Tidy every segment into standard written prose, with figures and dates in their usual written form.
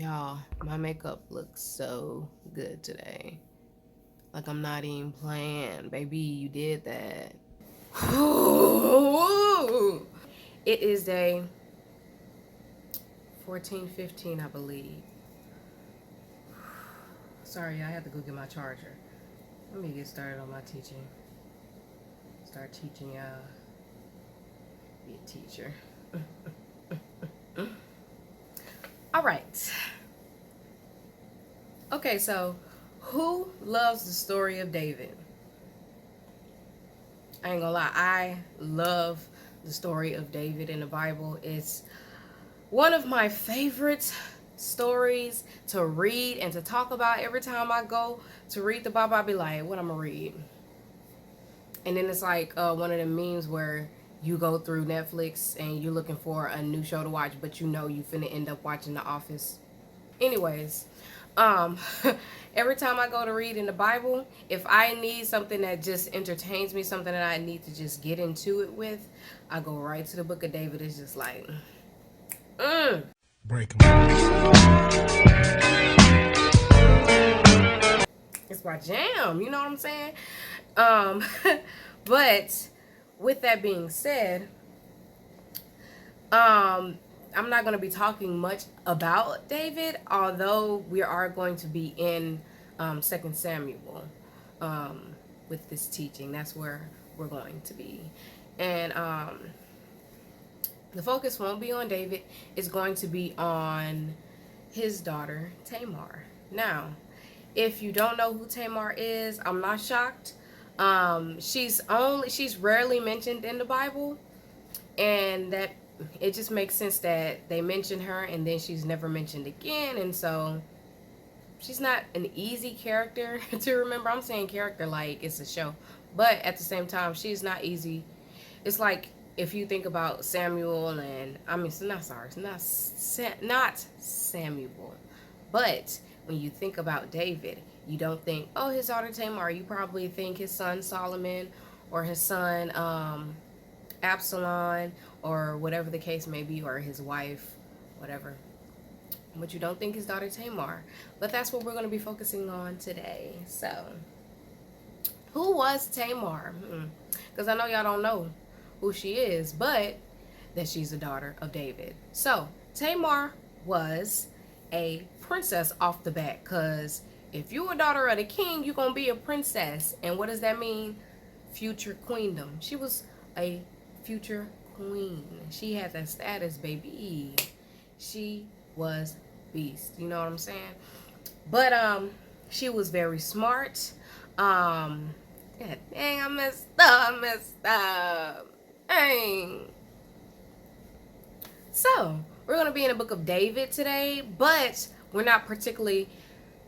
Y'all, my makeup looks so good today. Like I'm not even playing. Baby, you did that. It is day 14:15, I believe. Sorry, I had to go get my charger. Let me get started on my teaching. Start teaching y'all. Be a teacher. All right. Okay, so who loves the story of David? I ain't gonna lie, I love the story of David in the Bible. It's one of my favorite stories to read and to talk about. Every time I go to read the Bible, I'll be like, what I'm gonna read? And then it's like one of the memes where you go through Netflix and you're looking for a new show to watch, but you know you finna end up watching The Office. Anyways, um, every time I go to read in the Bible, if I need something that just entertains me, something that I need to just get into it with, I go right to the book of David. It's just like, break 'em. It's my jam, you know what I'm saying? Um, but with that being said, I'm not going to be talking much about David, although we are going to be in 2 Samuel with this teaching. That's where we're going to be. And the focus won't be on David. It's going to be on his daughter, Tamar. Now, if you don't know who Tamar is, I'm not shocked. She's rarely mentioned in the Bible, and that it just makes sense that they mention her and then she's never mentioned again. And so she's not an easy character to remember. I'm saying character like it's a show, but at the same time, she's not easy. It's like if you think about Samuel, and I mean, it's not Samuel, but when you think about David, you don't think, oh, his daughter Tamar. You probably think his son Solomon or his son Absalom, or whatever the case may be, or his wife, whatever. But you don't think his daughter Tamar. But that's what we're going to be focusing on today. So, who was Tamar? Because I know y'all don't know who she is, but that she's the daughter of David. So, Tamar was a princess off the bat, because if you're a daughter of the king, you're going to be a princess. And what does that mean? Future queendom. She was a future queen. She had that status, baby. She was beast. You know what I'm saying? But she was very smart. God dang, I messed up. Dang. So we're gonna be in the book of David today, but we're not particularly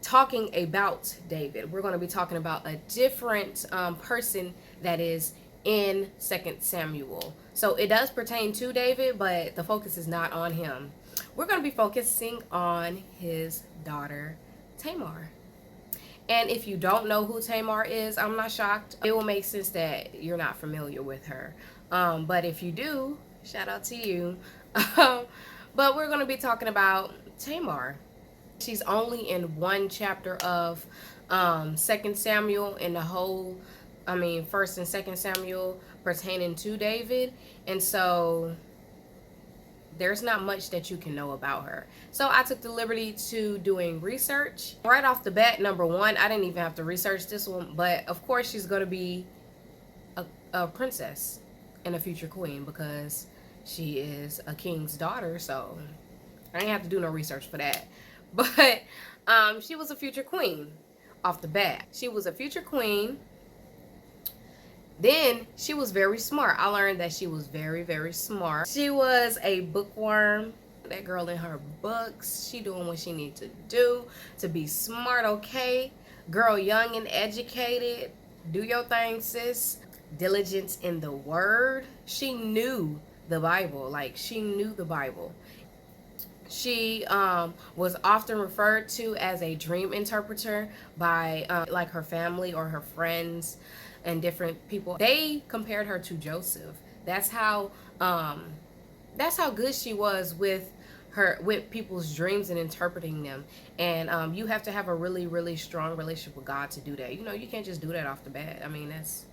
talking about David. We're going to be talking about a different person that is in 2 Samuel. So it does pertain to David, but the focus is not on him. We're going to be focusing on his daughter, Tamar. And if you don't know who Tamar is, I'm not shocked. It will make sense that you're not familiar with her. But if you do, shout out to you. But we're going to be talking about Tamar. She's only in one chapter of 2 Samuel in the whole, 1st and 2nd Samuel pertaining to David. And so there's not much that you can know about her. So I took the liberty to doing research. Right off the bat, number one, I didn't even have to research this one, but of course she's going to be a princess and a future queen because she is a king's daughter. So I didn't have to do no research for that. But she was a future queen off the bat. She was a future queen. Then she was very smart. I learned that she was very, very smart. She was a bookworm. That girl in her books. She doing what she need to do to be smart, okay? Girl, young and educated. Do your thing, sis. Diligence in the word. She knew the Bible. Like, she knew the Bible. She was often referred to as a dream interpreter by like her family or her friends and different people. They compared her to Joseph. That's how good she was with with people's dreams and interpreting them. And you have to have a really, really strong relationship with God to do that. You know, you can't just do that off the bat. I mean, that's,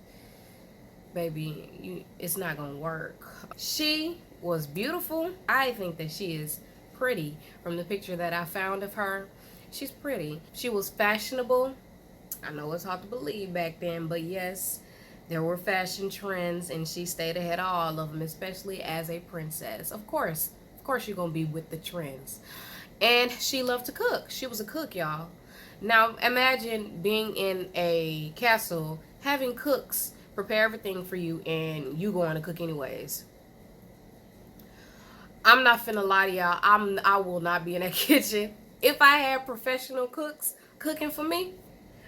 baby, it's not gonna work. She was beautiful. I think that she is pretty. From the picture that I found of her, she's pretty. She was fashionable. I know it's hard to believe back then, but yes, there were fashion trends, and she stayed ahead of all of them, especially as a princess. Of course, you're gonna be with the trends. And she loved to cook. She was a cook, y'all. Now imagine being in a castle, having cooks prepare everything for you, and you going to cook anyways. I'm not finna lie to y'all. I will not be in that kitchen. If I had professional cooks cooking for me,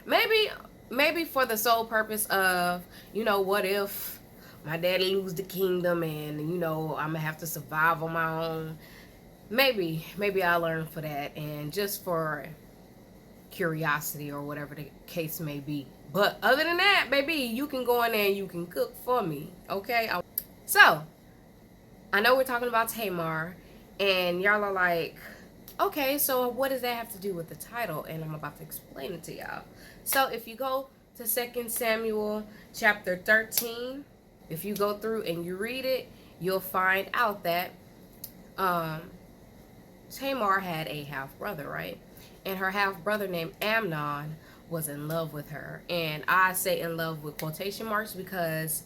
maybe for the sole purpose of, you know, what if my daddy lose the kingdom and, you know, I'm gonna have to survive on my own. Maybe I'll learn for that, and just for curiosity or whatever the case may be. But other than that, baby, you can go in there and you can cook for me, okay? So I know we're talking about Tamar, and y'all are like, okay, so what does that have to do with the title? And I'm about to explain it to y'all. So if you go to 2 Samuel chapter 13, if you go through and you read it, you'll find out that Tamar had a half brother, right? And her half brother named Amnon was in love with her. And I say in love with quotation marks because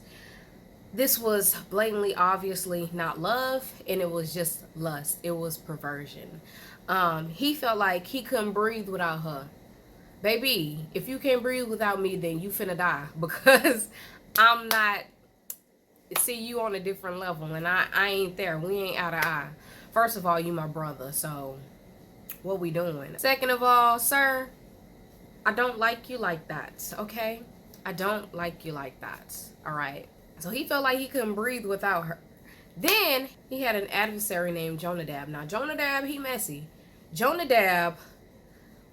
this was blatantly, obviously not love, and it was just lust. It was perversion. He felt like he couldn't breathe without her. Baby, if you can't breathe without me, then you finna die, because I'm not, see you on a different level, and I ain't there. We ain't eye to eye. First of all, you my brother, so what we doing? Second of all, sir, I don't like you like that, okay? I don't like you like that, all right? So he felt like he couldn't breathe without her. Then he had an adversary named Jonadab. Now, Jonadab, he messy. Jonadab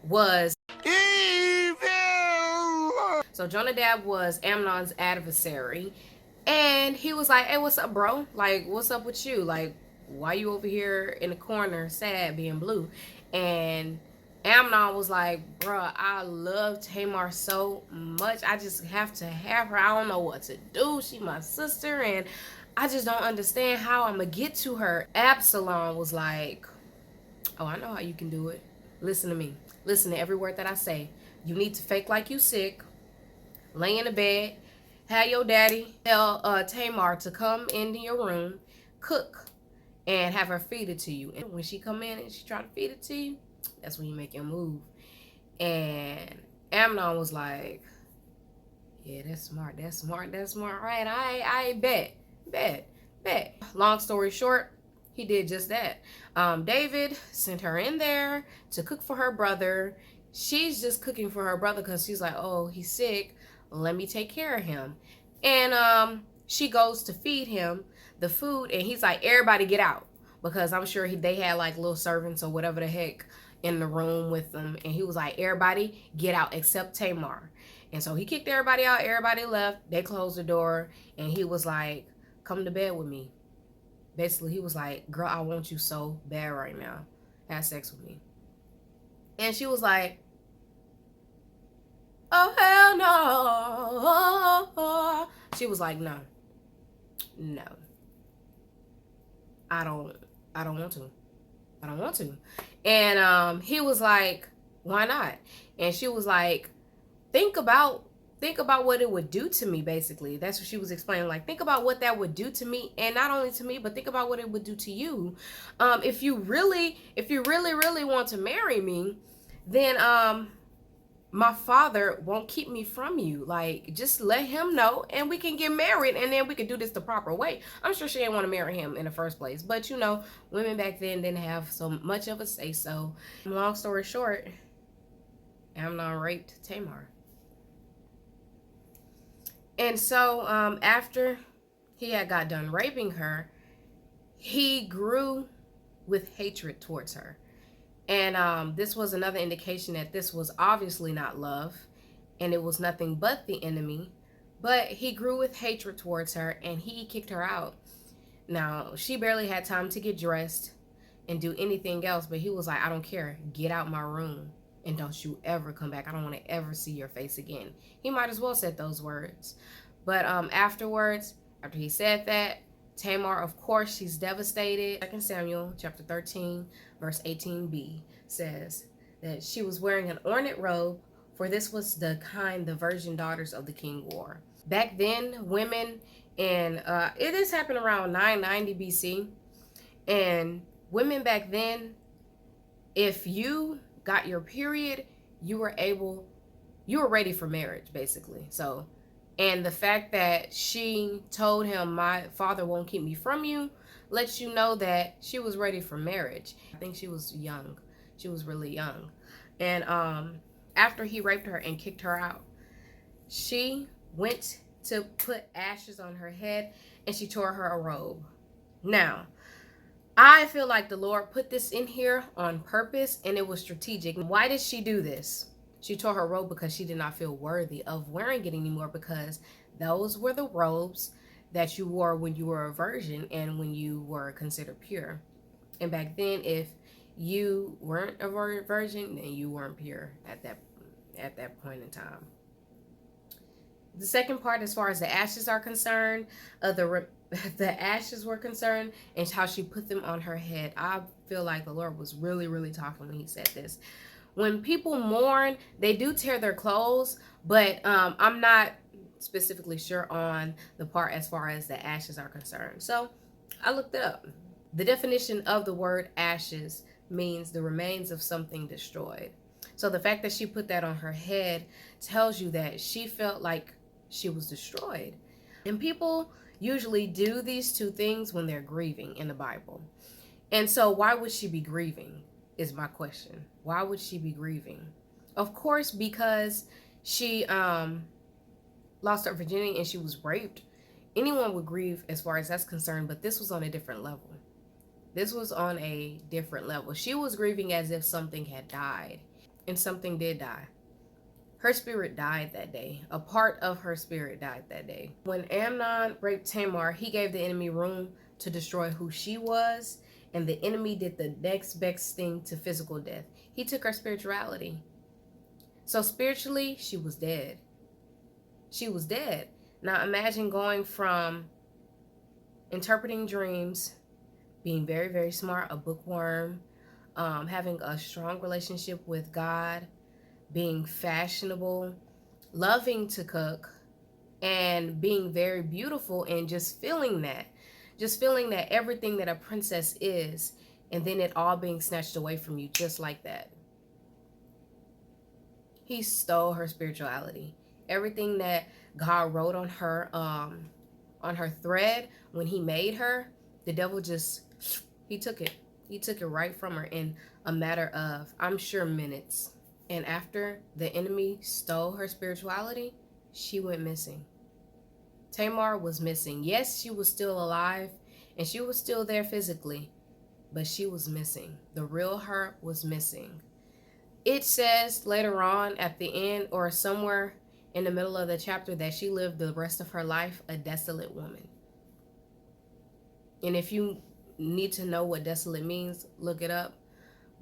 was evil. So Jonadab was Amnon's adversary. And he was like, hey, what's up, bro? Like, what's up with you? Like, why you over here in the corner sad being blue? And Amnon was like, bruh, I love Tamar so much. I just have to have her. I don't know what to do. She my sister, and I just don't understand how I'm going to get to her. Absalom was like, oh, I know how you can do it. Listen to me. Listen to every word that I say. You need to fake like you sick. Lay in the bed. Have your daddy tell Tamar to come into your room, cook, and have her feed it to you. And when she come in and she try to feed it to you, that's when you make your move. And Amnon was like, yeah, that's smart. Right, I bet. Long story short, he did just that. David sent her in there to cook for her brother. She's just cooking for her brother because she's like, oh, he's sick. Let me take care of him. And she goes to feed him the food, and he's like, everybody get out, because I'm sure they had like little servants or whatever the heck in the room with them. And he was like, everybody get out except Tamar. And so he kicked everybody out. Everybody left. They closed the door, and he was like, come to bed with me. Basically, he was like, girl, I want you so bad right now. Have sex with me. And she was like, oh, hell no. She was like, no. I don't want to. I don't want to. And he was like, why not? And she was like, think about what it would do to me, basically. That's what she was explaining. Like, think about what that would do to me, and not only to me, but think about what it would do to you. If you really want to marry me, then my father won't keep me from you. Like, just let him know, and we can get married, and then we can do this the proper way. I'm sure she didn't want to marry him in the first place, but you know, women back then didn't have so much of a say so. Long story short, Amnon raped Tamar. And so after he had got done raping her, he grew with hatred towards her. And this was another indication that this was obviously not love, and it was nothing but the enemy. But he grew with hatred towards her, and he kicked her out. Now, she barely had time to get dressed. and do anything else. But he was like, I don't care. Get out my room and don't you ever come back. I don't want to ever see your face again. He might as well said those words. But afterwards, after he said that, Tamar, of course, she's devastated. 2 Samuel chapter 13, verse 18b says that she was wearing an ornate robe, for this was the kind the virgin daughters of the king wore. Back then, women, and it is happened around 990 BC, and women back then, if you got your period, you were ready for marriage, basically. So, and the fact that she told him, my father won't keep me from you, lets you know that she was ready for marriage. I think she was young. She was really young. And after he raped her and kicked her out, she went to put ashes on her head and she tore her a robe. Now, I feel like the Lord put this in here on purpose, and it was strategic. Why did she do this? She tore her robe because she did not feel worthy of wearing it anymore, because those were the robes that you wore when you were a virgin and when you were considered pure. And back then, if you weren't a virgin, then you weren't pure at that point in time. The second part, as far as the ashes are concerned, the ashes were concerned, and how she put them on her head. I feel like the Lord was really, really talking when he said this. When people mourn, they do tear their clothes, but I'm not specifically sure on the part as far as the ashes are concerned. So I looked it up. The definition of the word ashes means the remains of something destroyed. So the fact that she put that on her head tells you that she felt like she was destroyed. And people usually do these two things when they're grieving in the Bible. And so why would she be grieving is my question. Why would she be grieving? Of course, because she lost her virginity and she was raped. Anyone would grieve as far as that's concerned, but this was on a different level. This was on a different level. She was grieving as if something had died, and something did die. Her spirit died that day. A part of her spirit died that day. When Amnon raped Tamar, he gave the enemy room to destroy who she was, and the enemy did the next best thing to physical death. He took her spirituality. So spiritually, she was dead. She was dead. Now imagine going from interpreting dreams, being very, very smart, a bookworm, having a strong relationship with God, being fashionable, loving to cook, and being very beautiful, and just feeling that everything that a princess is, and then it all being snatched away from you just like that. He stole her spirituality. Everything that God wrote on her thread when he made her, the devil just, he took it. He took it right from her in a matter of, I'm sure, minutes. And after the enemy stole her spirituality, she went missing. Tamar was missing. Yes, she was still alive and she was still there physically, but she was missing. The real her was missing. It says later on at the end or somewhere in the middle of the chapter that she lived the rest of her life a desolate woman. And if you need to know what desolate means, look it up.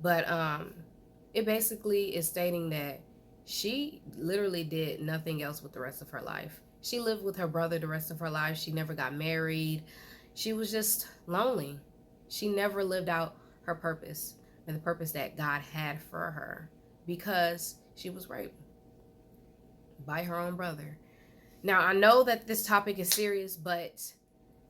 But it basically is stating that she literally did nothing else with the rest of her life. She lived with her brother the rest of her life. She never got married. She was just lonely. She never lived out her purpose and the purpose that God had for her because she was raped by her own brother. Now, I know that this topic is serious, but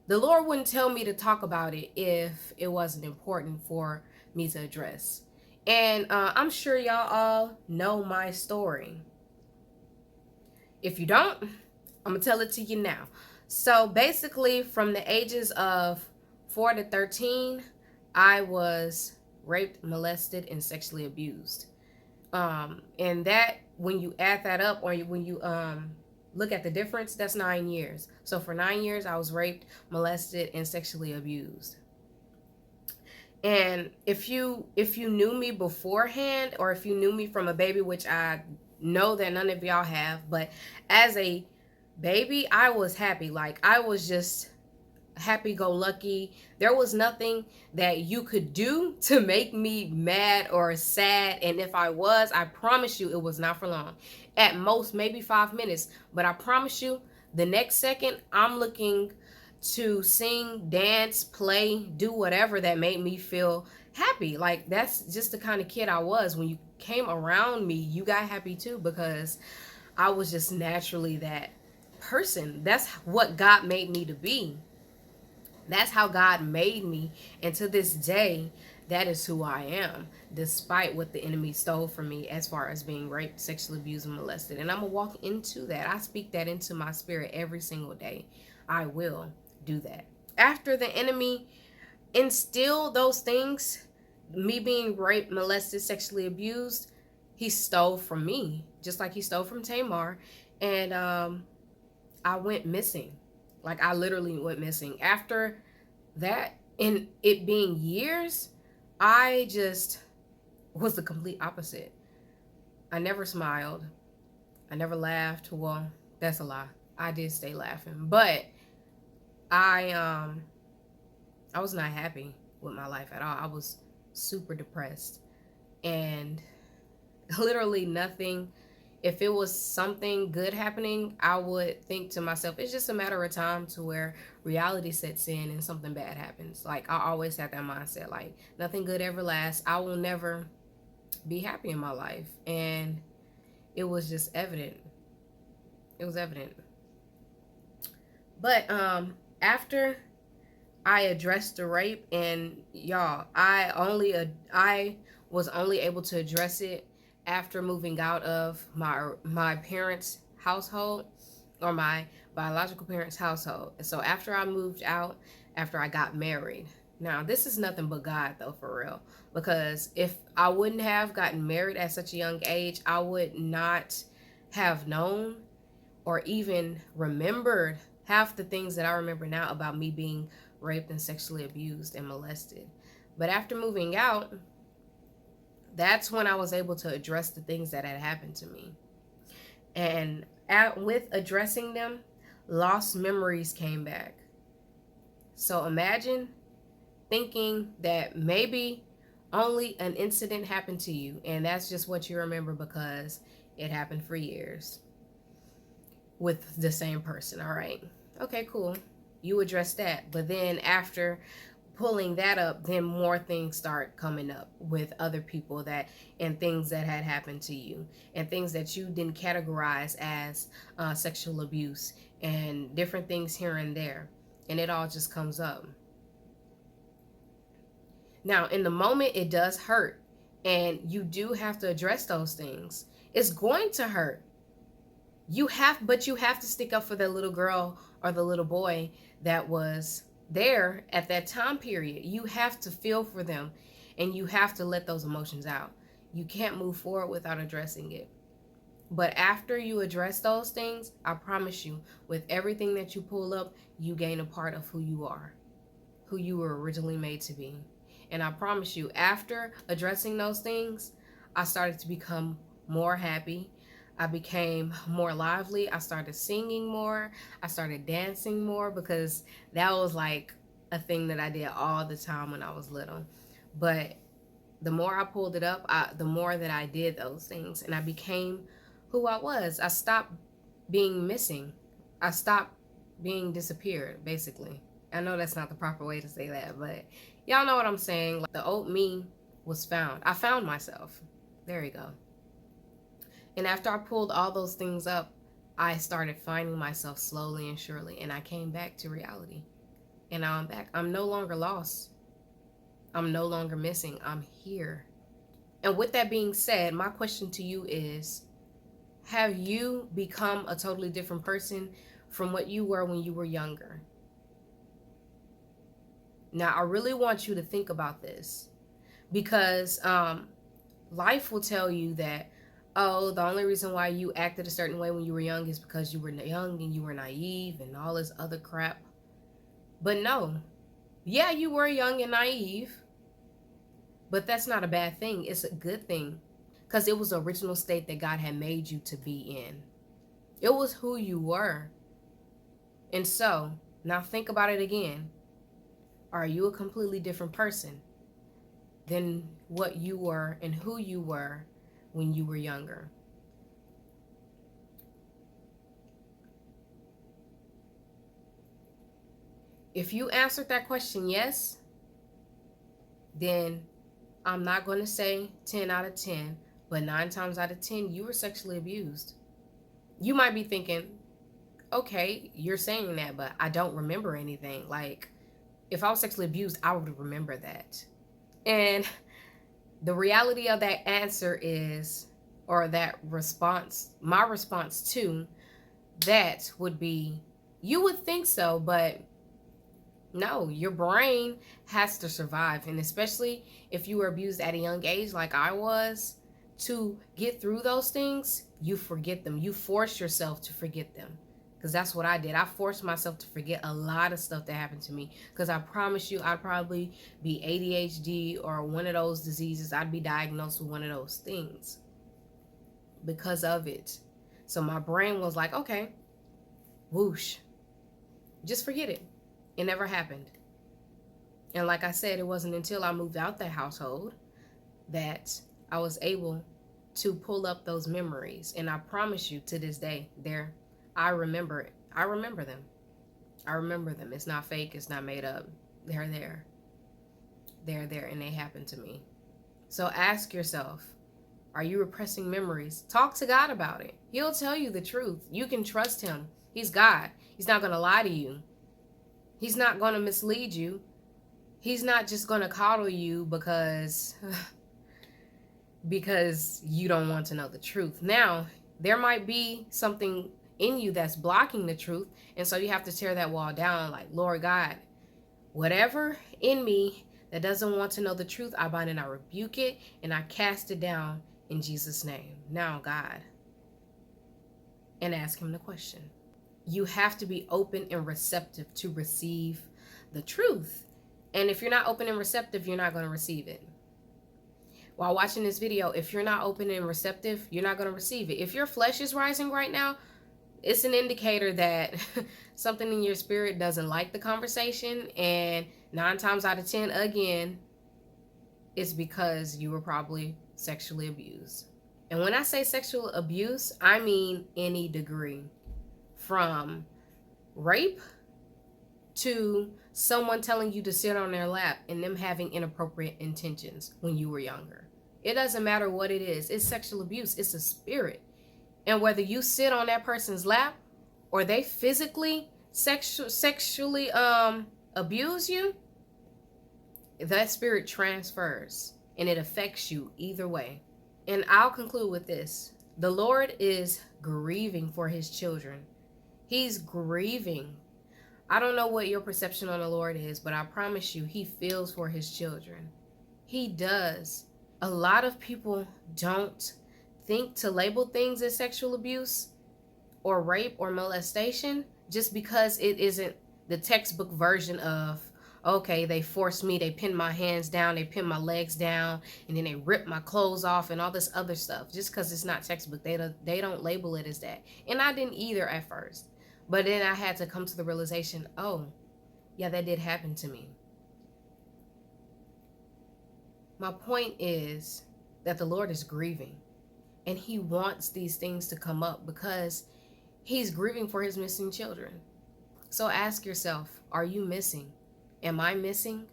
the Lord wouldn't tell me to talk about it if it wasn't important for me to address. And I'm sure y'all all know my story. If you don't, I'm going to tell it to you now. So basically, from the ages of 4 to 13, I was raped, molested, and sexually abused. And that, when you add that up, or when you look at the difference, that's 9 years. So for 9 years, I was raped, molested, and sexually abused. And if you knew me beforehand, or if you knew me from a baby, which I know that none of y'all have, but as a baby, I was happy. Like, I was just happy-go-lucky. There was nothing that you could do to make me mad or sad. And if I was, I promise you it was not for long. At most, maybe 5 minutes. But I promise you, the next second, I'm looking to sing, dance, play, do whatever that made me feel happy. Like, that's just the kind of kid I was. When you came around me, you got happy too, because I was just naturally that person. That's what God made me to be. That's how God made me. And to this day, that is who I am, despite what the enemy stole from me as far as being raped, sexually abused, and molested. And I'm going to walk into that. I speak that into my spirit every single day. I will do that. After the enemy instilled those things, me being raped, molested, sexually abused, he stole from me, just like he stole from Tamar. And I went missing. Like, I literally went missing. After that, and it being years, I just was the complete opposite. I never smiled. I never laughed. Well, that's a lie. I did stay laughing, but I I was not happy with my life at all. I was super depressed, and literally nothing. If it was something good happening, I would think to myself, it's just a matter of time to where reality sets in and something bad happens. Like, I always had that mindset, like, nothing good ever lasts. I will never be happy in my life. And it was just evident. It was evident. But after I addressed the rape, and y'all, I was only able to address it after moving out of my parents' household, or my biological parents' household. So after I moved out, after I got married. Now, this is nothing but God, though, for real. Because if I wouldn't have gotten married at such a young age, I would not have known or even remembered half the things that I remember now about me being raped and sexually abused and molested. But after moving out, that's when I was able to address the things that had happened to me. And with addressing them, lost memories came back. So imagine thinking that maybe only an incident happened to you, and that's just what you remember because it happened for years with the same person. All right. Okay, cool. You address that. But then after pulling that up, then more things start coming up with other people that, and things that had happened to you, and things that you didn't categorize as sexual abuse, and different things here and there. And it all just comes up. Now, in the moment, it does hurt. And you do have to address those things. It's going to hurt. But you have to stick up for the little girl or the little boy that was there at that time period. You have to feel for them, and you have to let those emotions out. You can't move forward without addressing it. But after you address those things, I promise you, with everything that you pull up, you gain a part of who you are, who you were originally made to be. And I promise you, after addressing those things, I started to become more happy. I became more lively. I started singing more. I started dancing more, because that was like a thing that I did all the time when I was little. But the more I pulled it up, the more that I did those things, and I became who I was. I stopped being missing. I stopped being disappeared, basically. I know that's not the proper way to say that, but y'all know what I'm saying. Like, the old me was found. I found myself. There you go. And after I pulled all those things up, I started finding myself slowly and surely, and I came back to reality. And now I'm back. I'm no longer lost. I'm no longer missing. I'm here. And with that being said, my question to you is, have you become a totally different person from what you were when you were younger? Now, I really want you to think about this, because life will tell you that, oh, the only reason why you acted a certain way when you were young is because you were young and you were naive and all this other crap. But no. Yeah, you were young and naive, but that's not a bad thing. It's a good thing, because it was the original state that God had made you to be in. It was who you were. And so, Now think about it again. Are you a completely different person than what you were and who you were when you were younger? If you answered that question yes, then I'm not going to say 10 out of 10, but 9 times out of 10, you were sexually abused. You might be thinking, okay, you're saying that, but I don't remember anything. Like, if I was sexually abused, I would remember that. And the reality of that answer is, or that response, my response to that would be, you would think so, but no, your brain has to survive. And especially if you were abused at a young age, like I was, to get through those things, you forget them. You force yourself to forget them. Because that's what I did. I forced myself to forget a lot of stuff that happened to me. Because I promise you, I'd probably be ADHD or one of those diseases. I'd be diagnosed with one of those things because of it. So my brain was like, okay, whoosh, just forget it. It never happened. And like I said, it wasn't until I moved out that household that I was able to pull up those memories. And I promise you, to this day, I remember it. I remember them. I remember them. It's not fake. It's not made up. They're there. They're there, and they happen to me. So ask yourself, are you repressing memories? Talk to God about it. He'll tell you the truth. You can trust him. He's God. He's not going to lie to you. He's not going to mislead you. He's not just going to coddle you because you don't want to know the truth. Now, there might be something in you that's blocking the truth, and so you have to tear that wall down. Like, Lord God, whatever in me that doesn't want to know the truth, I bind and I rebuke it, and I cast it down in Jesus' name. Now, God, and ask him the question. You have to be open and receptive to receive the truth. And if you're not open and receptive, you're not going to receive it. While watching this video, if you're not open and receptive, you're not going to receive it. If your flesh is rising right now, it's an indicator that something in your spirit doesn't like the conversation. And 9 times out of 10, again, it's because you were probably sexually abused. And when I say sexual abuse, I mean any degree. From rape to someone telling you to sit on their lap and them having inappropriate intentions when you were younger. It doesn't matter what it is. It's sexual abuse. It's a spirit. And whether you sit on that person's lap or they physically sexually abuse you, that spirit transfers and it affects you either way. And I'll conclude with this. The Lord is grieving for his children. He's grieving. I don't know what your perception on the Lord is, but I promise you, he feels for his children. He does. A lot of people don't think to label things as sexual abuse or rape or molestation just because it isn't the textbook version of, okay, they forced me, they pinned my hands down, they pinned my legs down, and then they ripped my clothes off and all this other stuff. Just because it's not textbook, they don't label it as that. And I didn't either at first. But then I had to come to the realization, oh, yeah, that did happen to me. My point is that the Lord is grieving. And he wants these things to come up because he's grieving for his missing children. So ask yourself, are you missing? Am I missing?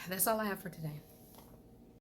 That's all I have for today.